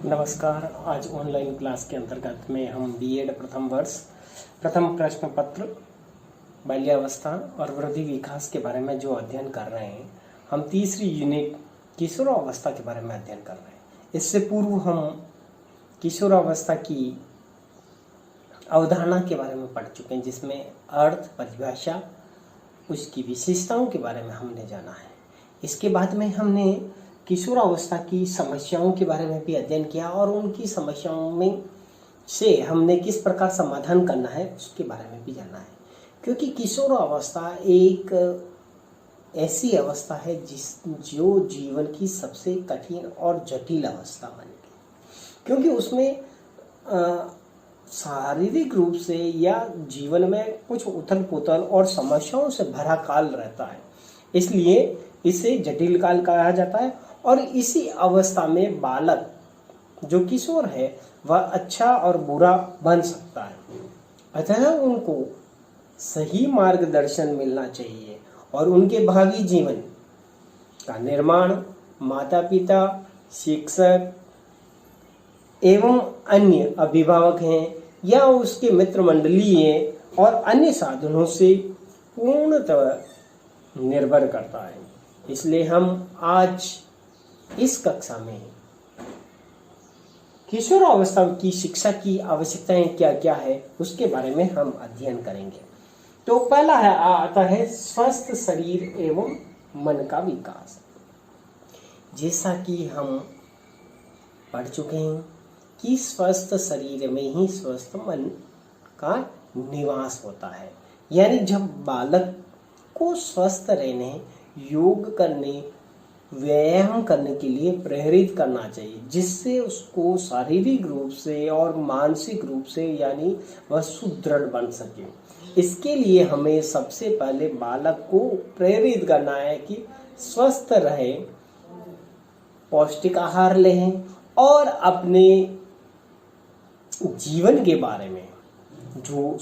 नमस्कार। आज online class के अंतर्गत में हम बीएड प्रथम वर्ष प्रथम प्रश्न पत्र बाल्यावस्था और वृद्धि विकास के बारे में जो अध्ययन कर रहे हैं, हम तीसरी यूनिट किशोरावस्था के बारे में अध्ययन कर रहे हैं। इससे पूर्व हम किशोरावस्था की अवधारणा के बारे में पढ़ चुके हैं, जिसमें अर्थ, परिभाषा, उसकी विशेषताओं के बारे में हमने जाना है। इसके बाद में हमने किशोरावस्था की समस्याओं के बारे में भी अध्ययन किया और उनकी समस्याओं में से हमने किस प्रकार समाधान करना है उसके बारे में भी जाना है। क्योंकि किशोरावस्था एक ऐसी अवस्था है जो जीवन की सबसे कठिन और जटिल अवस्था बन गई, क्योंकि उसमें शारीरिक रूप से या जीवन में कुछ उथल पुथल और समस्याओं से भरा काल रहता है, इसलिए इसे जटिल काल कहा जाता है। और इसी अवस्था में बालक जो किशोर है वह अच्छा और बुरा बन सकता है, अतः उनको सही मार्गदर्शन मिलना चाहिए और उनके भावी जीवन का निर्माण माता पिता, शिक्षक एवं अन्य अभिभावक हैं या उसके मित्र मंडली हैं और अन्य साधनों से पूर्णतः निर्भर करता है। इसलिए हम आज इस कक्षा में किशोरावस्था की शिक्षा की आवश्यकताएं क्या क्या है उसके बारे में हम अध्ययन करेंगे। तो पहला आता है स्वस्थ शरीर एवं मन का विकास। जैसा कि हम पढ़ चुके हैं कि स्वस्थ शरीर में ही स्वस्थ मन का निवास होता है, यानी जब बालक को स्वस्थ रहने, योग करने, व्यायाम करने के लिए प्रेरित करना चाहिए, जिससे उसको शारीरिक रूप से और मानसिक रूप से यानी वह सुदृढ़ बन सके। इसके लिए हमें सबसे पहले बालक को प्रेरित करना है कि स्वस्थ रहे, पौष्टिक आहार लें और अपने जीवन के बारे में, जो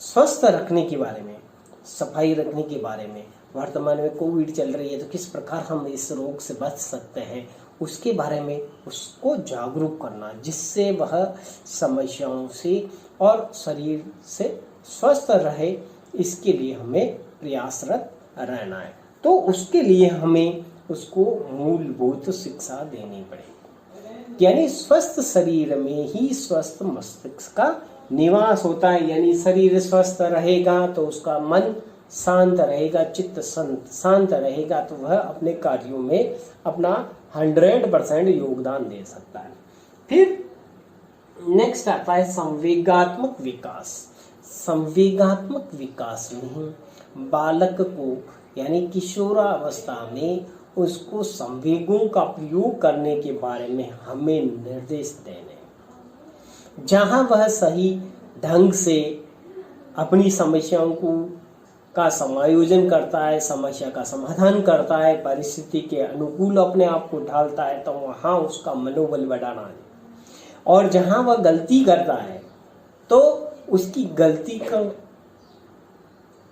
स्वस्थ रखने के बारे में, सफाई रखने के बारे में, वर्तमान में कोविड चल रही है तो किस प्रकार हम इस रोग से बच सकते हैं उसके बारे में उसको जागरूक करना, जिससे वह समस्याओं से और शरीर से स्वस्थ रहे। इसके लिए हमें प्रयासरत रहना है। तो उसके लिए हमें उसको मूलभूत शिक्षा देनी पड़ेगी, यानी स्वस्थ शरीर में ही स्वस्थ मस्तिष्क का निवास होता है। यानी शरीर स्वस्थ रहेगा तो उसका मन शांत रहेगा, चित्त शांत रहेगा, तो वह अपने कार्यों में अपना 100% योगदान दे सकता है। फिर नेक्स्ट आता है संवेगात्मक विकास। संवेगात्मक विकास में बालक को यानी किशोरावस्था में उसको संवेगों का प्रयोग करने के बारे में हमें निर्देश देने, जहां वह सही ढंग से अपनी समस्याओं का समायोजन करता है, समस्या का समाधान करता है, परिस्थिति के अनुकूल अपने आप को ढालता है, तो वहाँ उसका मनोबल बढ़ाना है। और जहाँ वह गलती करता है तो उसकी गलती का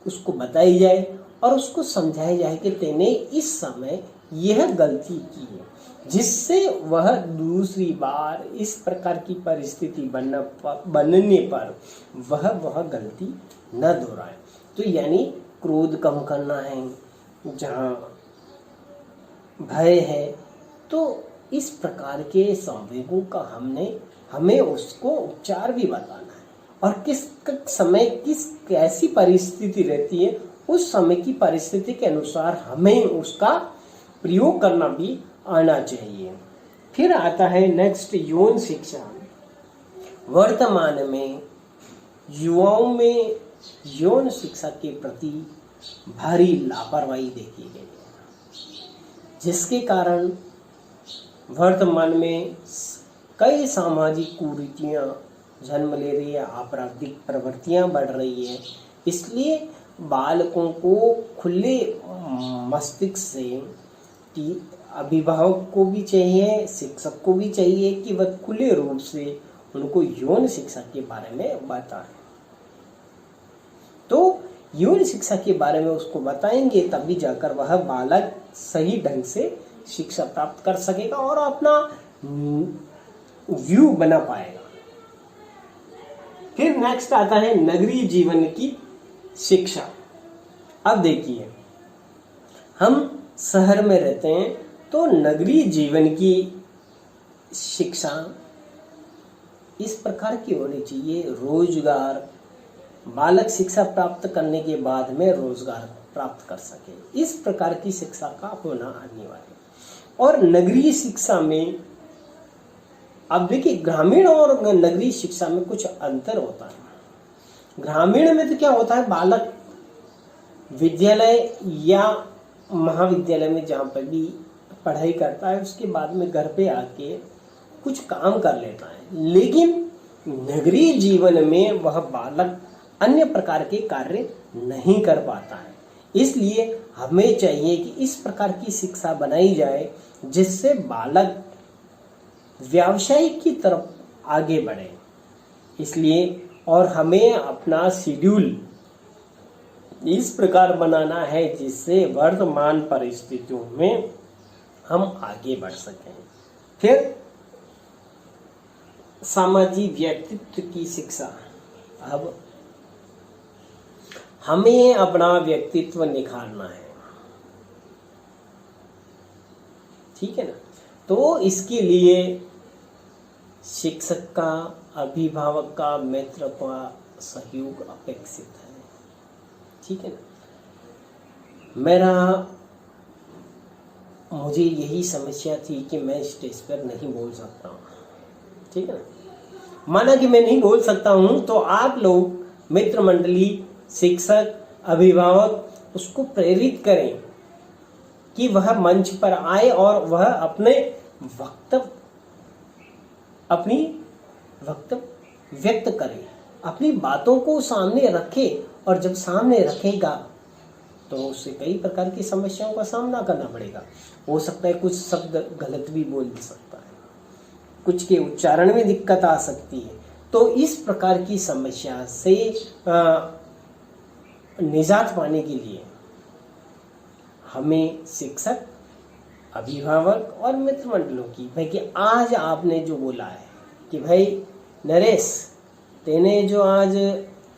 उसको बताई जाए और उसको समझाया जाए कि तेने इस समय यह गलती की है, जिससे वह दूसरी बार इस प्रकार की परिस्थिति बनने पर वह गलती न दोहराए। तो यानी क्रोध कम करना है, जहाँ भय है तो इस प्रकार के संवेगों का हमें उसको उपचार भी बताना है, और किस समय कैसी परिस्थिति रहती है उस समय की परिस्थिति के अनुसार हमें उसका प्रयोग करना भी आना चाहिए। फिर आता है नेक्स्ट यौन शिक्षा। वर्तमान में युवाओं में यौन शिक्षा के प्रति भारी लापरवाही देखी गई है, जिसके कारण वर्तमान में कई सामाजिक कुरीतियां जन्म ले रही है, आपराधिक प्रवृत्तियां बढ़ रही है। इसलिए बालकों को खुले मस्तिष्क से कि अभिभावक को भी चाहिए, शिक्षक को भी चाहिए कि वह खुले रूप से उनको यौन शिक्षा के बारे में बताएं। तो यौन शिक्षा के बारे में उसको बताएंगे तभी जाकर वह बालक सही ढंग से शिक्षा प्राप्त कर सकेगा और अपना व्यू बना पाएगा। फिर नेक्स्ट आता है नगरीय जीवन की शिक्षा। अब देखिए, हम शहर में रहते हैं तो नगरीय जीवन की शिक्षा इस प्रकार की होनी चाहिए, रोजगार, बालक शिक्षा प्राप्त करने के बाद में रोजगार प्राप्त कर सके, इस प्रकार की शिक्षा का होना अनिवार्य। और नगरीय शिक्षा में अब देखिए, ग्रामीण और नगरीय शिक्षा में कुछ अंतर होता है। ग्रामीण में तो क्या होता है, बालक विद्यालय या महाविद्यालय में जहाँ पर भी पढ़ाई करता है उसके बाद में घर पे आके कुछ काम कर लेता है, लेकिन नगरीय जीवन में वह बालक अन्य प्रकार के कार्य नहीं कर पाता है। इसलिए हमें चाहिए कि इस प्रकार की शिक्षा बनाई जाए जिससे बालक व्यवसाय की तरफ आगे बढ़े। इसलिए और हमें अपना शेड्यूल इस प्रकार बनाना है जिससे वर्तमान परिस्थितियों में हम आगे बढ़ सकें। फिर सामाजिक व्यक्तित्व की शिक्षा। अब हमें अपना व्यक्तित्व निखारना है, ठीक है ना। तो इसके लिए शिक्षक का, अभिभावक का, मित्र का सहयोग अपेक्षित है, ठीक है ना। मुझे यही समस्या थी कि मैं स्टेज पर नहीं बोल सकता हूँ, ठीक है ना। माना कि मैं नहीं बोल सकता हूँ तो आप लोग मित्र मंडली, शिक्षक, अभिभावक उसको प्रेरित करें कि वह मंच पर आए और वह अपनी वक्तव्य व्यक्त करे, अपनी बातों को सामने रखे। और जब सामने रखेगा तो उससे कई प्रकार की समस्याओं का सामना करना पड़ेगा। हो सकता है कुछ शब्द गलत भी बोल सकता है, कुछ के उच्चारण में दिक्कत आ सकती है। तो इस प्रकार की समस्या से निजात पाने के लिए हमें शिक्षक, अभिभावक और मित्र मंडलों की, भाई कि आज आपने जो बोला है कि भाई नरेश तेने जो आज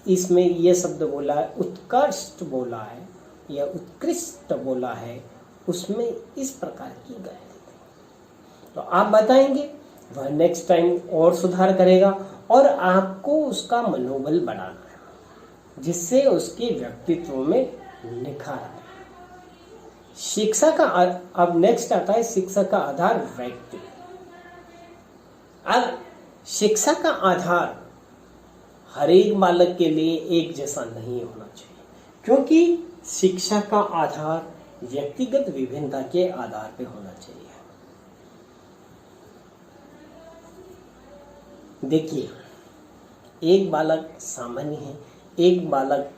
इसमें ये शब्द बोला है, उत्कृष्ट बोला है या उत्कृष्ट बोला है, उसमें इस प्रकार की गलती थी। तो आप बताएंगे, वह नेक्स्ट टाइम और सुधार करेगा और आपको उसका मनोबल बढ़ाना है जिससे उसके व्यक्तित्व में निखार आए। शिक्षा का अब नेक्स्ट आता है शिक्षा का आधार व्यक्ति। अब शिक्षा का आधार हर एक बालक के लिए एक जैसा नहीं होना चाहिए, क्योंकि शिक्षा का आधार व्यक्तिगत विभिन्नता के आधार पर होना चाहिए। देखिए, एक बालक सामान्य है, एक बालक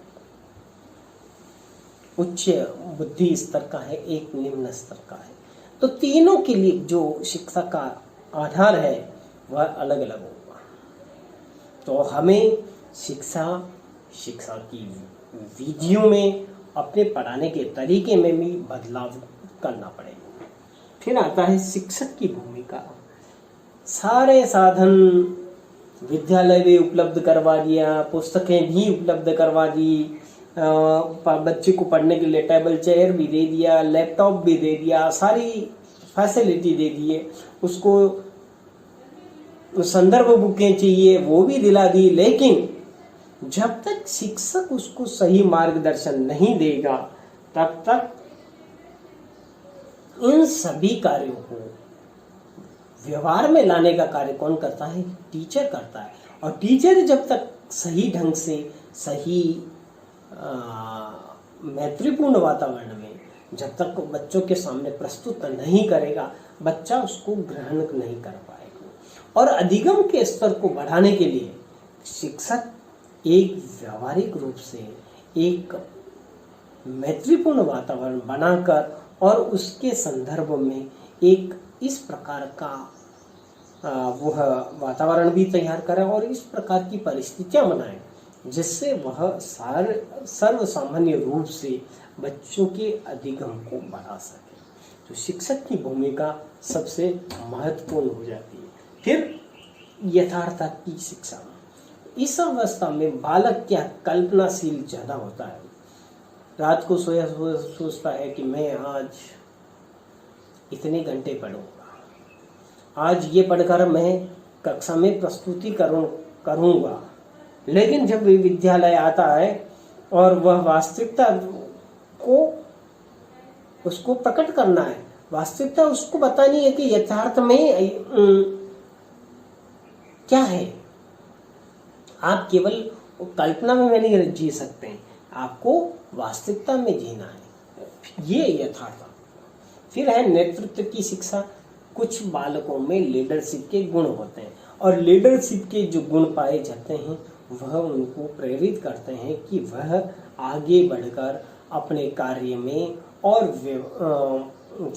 उच्च बुद्धि स्तर का है, एक निम्न स्तर का है। तो तीनों के लिए जो शिक्षा का आधार है वह अलग अलग होगा। तो हमें शिक्षा की विधियों में, अपने पढ़ाने के तरीके में भी बदलाव करना पड़ेगा। फिर आता है शिक्षक की भूमिका। सारे साधन विद्यालय भी उपलब्ध करवा दिया, पुस्तकें भी उपलब्ध करवा दी, बच्चे को पढ़ने के लिए टेबल चेयर भी दे दिया, लैपटॉप भी दे दिया, सारी फैसिलिटी दे दिए, उसको संदर्भ बुकें चाहिए वो भी दिला दी। लेकिन जब तक शिक्षक उसको सही मार्गदर्शन नहीं देगा तब तक इन सभी कार्यों को व्यवहार में लाने का कार्य कौन करता है? टीचर करता है। और टीचर जब तक सही ढंग से, सही मैत्रीपूर्ण वातावरण में जब तक बच्चों के सामने प्रस्तुत नहीं करेगा, बच्चा उसको ग्रहण नहीं कर पाएगा। और अधिगम के स्तर को बढ़ाने के लिए शिक्षक एक व्यावहारिक रूप से एक मैत्रीपूर्ण वातावरण बनाकर और उसके संदर्भ में एक इस प्रकार का वह वातावरण भी तैयार करें और इस प्रकार की परिस्थितियां बनाएं जिससे वह सर्व सामान्य रूप से बच्चों के अधिगम को बढ़ा सके। तो शिक्षक की भूमिका सबसे महत्वपूर्ण हो जाती है। फिर यथार्थ की शिक्षा, इस अवस्था में बालक क्या कल्पनाशील ज्यादा होता है। रात को सोया सोचता है कि मैं आज इतने घंटे पढ़ूंगा, आज ये पढ़कर मैं कक्षा में प्रस्तुति करूंगा। लेकिन जब वे विद्यालय आता है और वह वास्तविकता को उसको प्रकट करना है, वास्तविकता उसको बतानी है कि यथार्थ में क्या है। आप केवल कल्पना में नहीं जी सकते हैं, आपको वास्तविकता में जीना है, ये यथार्थ। फिर है नेतृत्व की शिक्षा। कुछ बालकों में लीडरशिप के गुण होते हैं और लीडरशिप के जो गुण पाए जाते हैं वह उनको प्रेरित करते हैं कि वह आगे बढ़कर अपने कार्य में और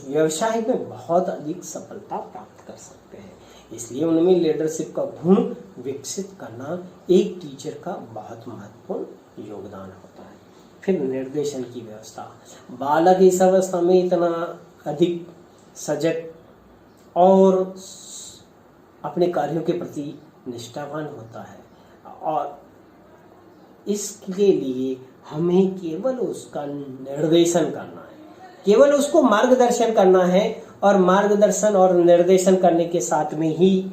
व्यवसाय में बहुत अधिक सफलता प्राप्त कर सकते हैं। इसलिए उनमें लीडरशिप का गुण विकसित करना एक टीचर का बहुत महत्वपूर्ण योगदान होता है। फिर निर्देशन की व्यवस्था। बालक इस अवस्था में इतना अधिक सजग और अपने कार्यों के प्रति निष्ठावान होता है और इसके लिए हमें केवल उसका निर्देशन करना है, केवल उसको मार्गदर्शन करना है और मार्गदर्शन और निर्देशन करने के साथ में ही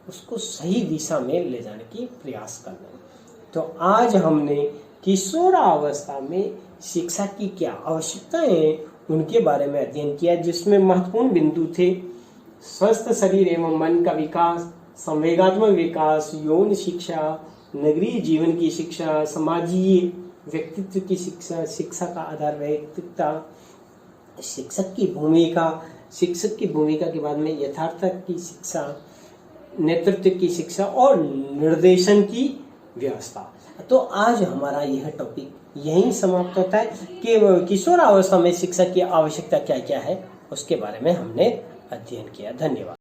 उसको सही दिशा में ले जाने की प्रयास करना है। तो आज हमने किशोरावस्था में शिक्षा की क्या आवश्यकताएं हैं उनके बारे में अध्ययन किया, जिसमें महत्वपूर्ण बिंदु थे स्वस्थ शरीर एवं मन का विकास, संवेगात्मक विकास, यौन शिक्षा, नगरीय जीवन की शिक्षा, समाजीय व्यक्तित्व की शिक्षा, शिक्षा का आधार व्यक्तित्व, शिक्षक की भूमिका के बाद में यथार्थ की शिक्षा, नेतृत्व की शिक्षा और निर्देशन की व्यवस्था। तो आज हमारा यह टॉपिक यहीं समाप्त होता है कि किशोरावस्था में शिक्षा की आवश्यकता क्या क्या है उसके बारे में हमने अध्ययन किया। धन्यवाद।